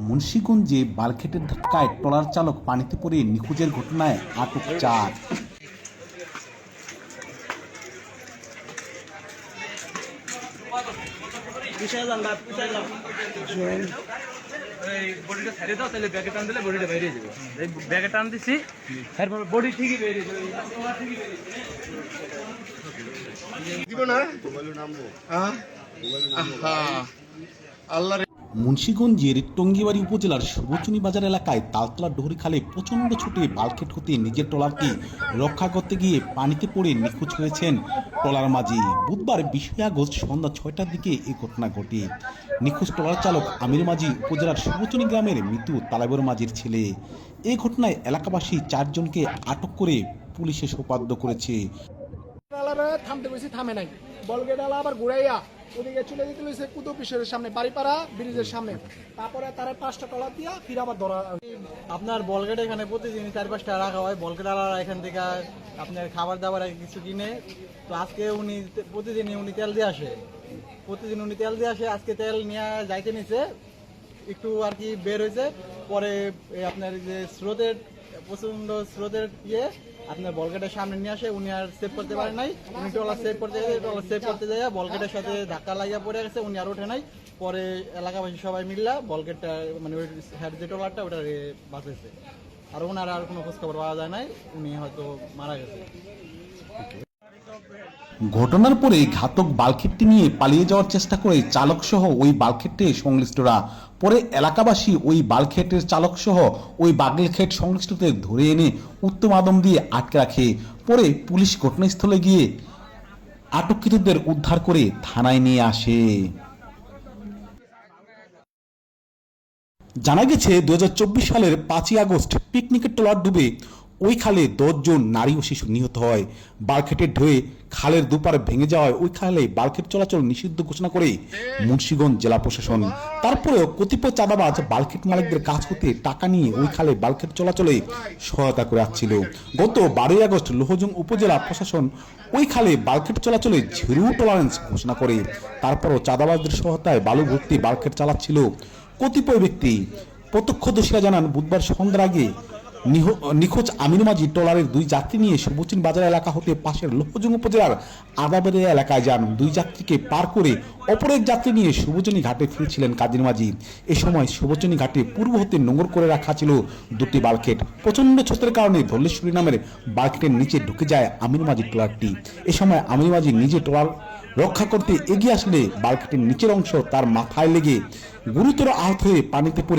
মুন্সিগঞ্জে বালখেটের ধাক্কায় ট্রলার চালক পানিতে পড়ে নিখোঁজের ঘটনায় আটক 4। বডিটা ছেড়ে দাও, তাহলে ব্যাগে টান দিলে বডিটা বেরিয়ে যাবে। এই ব্যাগে টান দিছি, তারপর বডি ঠিকই বেরিয়ে যাবে। দিব না আল্লাহ। মুন্সিগঞ্জের টঙ্গিবাড়ি উপজেলার সুবচনী বাজার এলাকায় তালতলা ডোহরি খালে প্রচণ্ড ছুটে বালখেট হতে নিজের ট্রলারকে রক্ষা করতে গিয়ে পানিতে পড়ে নিখোঁজ হয়েছেন ট্রলার মাঝি। বুধবার 20 আগস্ট সন্ধ্যা 6টার দিকে এই ঘটনা ঘটে। নিখোঁজ ট্রলার চালক আমির মাঝি উপজেলার সুবচনী গ্রামের মৃত্যু তালেবর মাঝির ছেলে। এই ঘটনায় এলাকাবাসী 4 জনকে আটক করে পুলিশে সোপর্দ করেছে। থামতে বলছি, থামে নাই। বলগেডালা আবার ঘুরাইয়া ওদিকে চলে যেতে হয়েছে কুতুব পিসের সামনে, বাড়িপাড়া ব্রিজের সামনে। তারপরে তারা 5টা ট্রলার দিয়া ফিরে আবার ধরা। আপনার বলগেট এখানে প্রতিদিন 4-5টা রাখা হয়। বলগেটালারা এখান থেকে আপনার খাবার দাবার কিছু কিনে। তো আজকে উনি প্রতিদিনই উনি তেল দিয়ে আসে, আজকে তেল নিয়ে যাইতে নিছে, একটু আর কি বের হয়েছে। পরে আপনার যে প্রচন্ড স্রোতের আপনার বলগেটের সামনে নিয়ে আসে, উনি আর সেভ করতে পারে নাই। উনি ট্রলার সেভ করতে যায় বলগেটের সাথে ধাক্কা লাগিয়ে পড়ে গেছে, উনি আর ওঠে নাই। পরে এলাকাবাসী সবাই মিললা বলগেটটা মানে ওই হেড যে ট্রলারটা ওটা বাঁচেছে। আর ওনার আর কোনো খোঁজখবর পাওয়া যায় নাই, উনি হয়তো মারা গেছে। ঘটনার পরে ঘাতক বালখেটটি নিয়ে পালিয়ে যাওয়ার চেষ্টা করে চালক সহ ওই বালখেটে সংশ্লিষ্টরা। পরে এলাকাবাসী ওই বালখেটের চালক সহ ওই বালখেট সংশ্লিষ্টদের ধরে এনে উত্তম আদম দিয়ে আটকে রাখে। পরে পুলিশ ঘটনাস্থলে গিয়ে আটককৃতদের উদ্ধার করে থানায় নিয়ে আসে। জানা গেছে 2024 সালের 5ই আগস্ট পিকনিকের ট্রলার ডুবে ওই খালে 10 জন নারী ও শিশু নিহত হয়। বালখেটের ঢেউয়ে খালের দুপারে ভেঙে যাওয়ায় ওই খালে বালখেট চলাচল নিষিদ্ধ ঘোষণা করে মুন্সিগঞ্জ জেলা প্রশাসন। তারপরেও কতিপয় চাঁদাবাজ বালখেট মালিকদের কাছ হতে টাকা নিয়ে ওই খালে বালখেট চলাচলে সহায়তা করে আসছিল। গত 12ই আগস্ট লোহজং উপজেলা প্রশাসন ওই খালে বালখেট চলাচলে জিরো টলারেন্স ঘোষণা করে। তারপরও চাঁদাবাজদের সহায়তায় বালু ভর্তি বালখেট চালাচ্ছিল কতিপয় ব্যক্তি। প্রত্যক্ষদর্শীরা জানান, বুধবার সন্ধ্যার আগে নিখোঁজ আমির মাঝি ট্রলারের 2 যাত্রী নিয়ে সুবচনী বাজার এলাকা হতে পাশের লোহজং উপজেলার আদাবাড়িয়া এলাকায় যান। 2 যাত্রীকে পার করে অপর এক যাত্রী নিয়ে সুবচনী ঘাটে ফিরছিলেন কাজীর মাঝি। এ সময় সুবচনী ঘাটে পূর্ব হতে নোঙর করে রাখা ছিল 2টি বালখেট। প্রচন্ড স্রোতের কারণে ধলেশ্বরী নামের বালখেটের নিচে ঢুকে যায় আমির মাঝি ট্রলারটি। এ সময় আমির মাঝি নিজে ট্রলার রক্ষা করতে এগিয়ে আসলে বালখেটের নিচের অংশ তার মাথায় লেগে গুরুতর আহত হয়ে পানিতে পড়ে